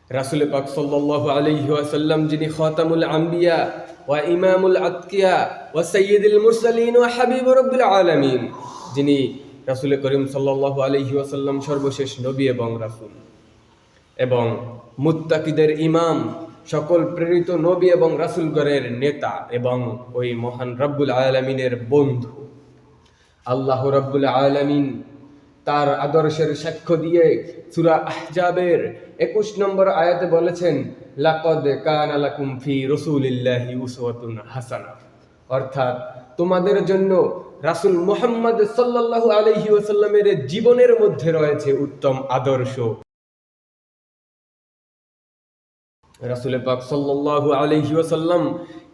রাসূল পাক সাল্লাল্লাহু আলাইহি ওয়াসাল্লাম যিনি খাতামুল আম্বিয়া ওয়া ইমামুল আতকিয়া ওয়া সাইয়্যিদুল মুরসালিন ওয়া হাবিবুর রাব্বিল আলামিন, যিনি রাসূল করিম সাল্লাল্লাহু আলাইহি ওয়াসাল্লাম সর্বশেষ নবী এবং রাসূল এবং মুত্তাকিদের ইমাম, সকল প্রেরিত নবী এবং রাসূলগণের নেতা এবং ওই মহান রব্বুল আলামিনের বন্ধু। আল্লাহ রব্বুল আলামিন তার আদর্শের সাক্ষ্য দিয়ে সূরা আহজাবের 21 নম্বর আয়াতে বলেছেন, লাকাদ কানা লাকুম ফি রাসূলিল্লাহি উসওয়াতুন হাসানা, অর্থাৎ তোমাদের জন্য রাসূল মুহাম্মদ সাল্লাল্লাহু আলাইহি ওয়াসাল্লামের জীবনের মধ্যে রয়েছে উত্তম আদর্শ। রাসূল পাক সাল্লাল্লাহু আলাইহি ওয়াসাল্লাম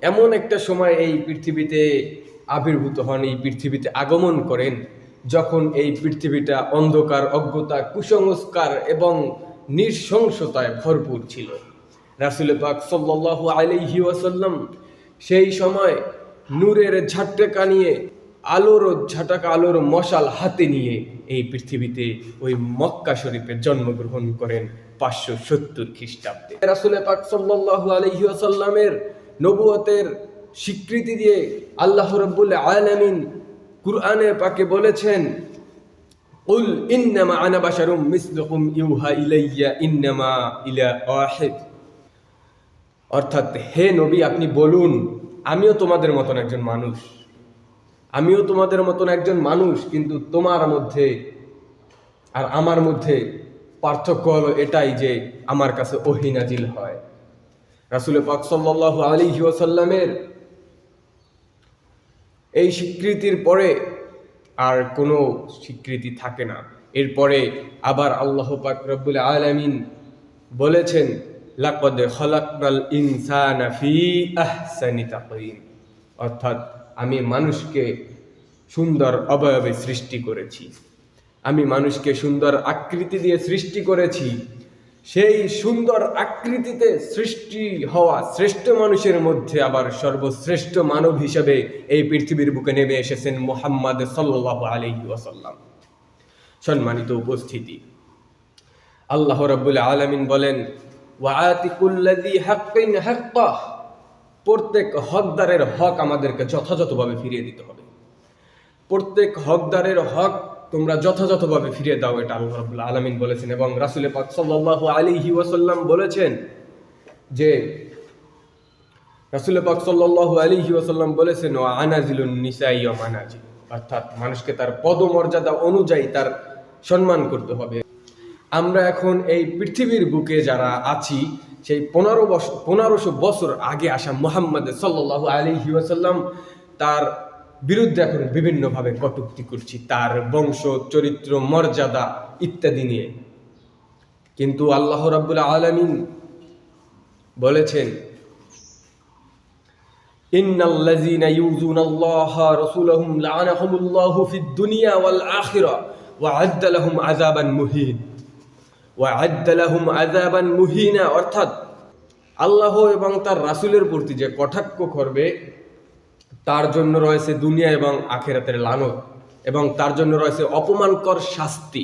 এমন একটা সময় এই পৃথিবীতে আবির্ভূত হন, এই পৃথিবীতে আগমন করেন, যখন এই পৃথিবীটা অন্ধকার, অজ্ঞতা, কুসংস্কার এবং নৃশংসতায় ভরপুর ছিল। রাসূল পাক সাল্লাল্লাহু আলাইহি ওয়াসাল্লাম সেই সময় নূরের ঝাটকা নিয়ে, আলোর ঝাটকা, আলোর মশাল হাতে নিয়ে এই পৃথিবীতে ওই মক্কা শরীফে জন্মগ্রহণ করেন 570 খ্রিস্টাব্দে। রাসূল পাক সাল্লাল্লাহু আলাইহি ওয়াসাল্লামের নবুয়তের স্বীকৃতি দিয়ে আল্লাহ রাব্বুল আলামিন কুরআনে পাকে বলেছেন, কুল ইন্নামা আনা বাশারুম মিসলুকুম ইউহা ইলাইয়া ইন্নামা ইলাহু ওয়াহিদ, অর্থাৎ হে নবী আপনি বলুন, আমিও তোমাদের মতন একজন মানুষ, আমিও তোমাদের মতন একজন মানুষ, কিন্তু তোমার মধ্যে আর আমার মধ্যে পার্থক্য হলো এটাই যে আমার কাছে ওহী নাজিল হয়। রাসূল পাক সাল্লাল্লাহু আলাইহি ওয়াসাল্লামের এই স্বীকৃতির পরে আর কোনো স্বীকৃতি থাকে না। এরপরে আবার আল্লাহ পাক রব্বুল আলামিন বলেছেন, লাকাদ খালাকনাল ইনসানা ফি আহসানি তাকওয়িম, অর্থাৎ আমি মানুষকে সুন্দর অবয়বে সৃষ্টি করেছি, আমি মানুষকে সুন্দর আকৃতি দিয়ে সৃষ্টি করেছি। সেই সুন্দর আকৃতিতে সৃষ্টি হওয়া শ্রেষ্ঠ মানুষের মধ্যে আবার সর্বশ্রেষ্ঠ মানব হিসেবে এই পৃথিবীর বুকে নেমে এসেছেন মুহাম্মদ সাল্লাল্লাহু আলাইহি ওয়াসাল্লাম। সম্মানিত উপস্থিতি, আল্লাহ রাব্বুল আলামিন বলেন, ওয়াআতি কুল্লাযী হাক্কিন হাক্কাহ, প্রত্যেক হকদারের হক আমাদেরকে যথাযথভাবে ফিরিয়ে দিতে হবে। প্রত্যেক হকদারের হক তোমরা যথাযথভাবে ফিরিয়ে দাও, এটা আল্লাহ রাব্বুল আলামিন বলেছেন। এবং রাসূল পাক সাল্লাল্লাহু আলাইহি ওয়াসাল্লাম বলেছেন যে, রাসূল পাক সাল্লাল্লাহু আলাইহি ওয়াসাল্লাম বলেছেন, ওয়া আনাজিলুন নিসাই ওয়া মানাজিল, অর্থাৎ মানুষকে তার পদমর্যাদা অনুযায়ী তার সম্মান করতে হবে। আমরা এখন এই পৃথিবীর বুকে যারা আছি, সেই 1500 বছর আগে আসা মুহাম্মদ সাল্লাল্লাহু আলাইহি ওয়াসাল্লাম, তার বিরুদ্ধে এখন বিভিন্নভাবে কটূক্তি করছি, তার বংশ, চরিত্র, মর্যাদা ইত্যাদি নিয়ে। কিন্তু আল্লাহ রাব্বুল আলামিন বলেছেন, ইন্নাল্লাযীনা ইউযুনাল্লাহা রাসূলাহুম লাআনাহুমুল্লাহু ফিদ দুনিয়া ওয়াল আখিরা ওয়া আ'আদ্দা লাহুম আযাবান মুহিন, ওয়া আ'আদ্দা লাহুম আযাবান মুহিনা, অর্থাৎ আল্লাহ এবং তার রাসূলের প্রতি যে কটাক্ষ করবে তার জন্য রয়েছে দুনিয়া এবং আখিরাতের লানত, এবং তার জন্য রয়েছে অপমানকর শাস্তি।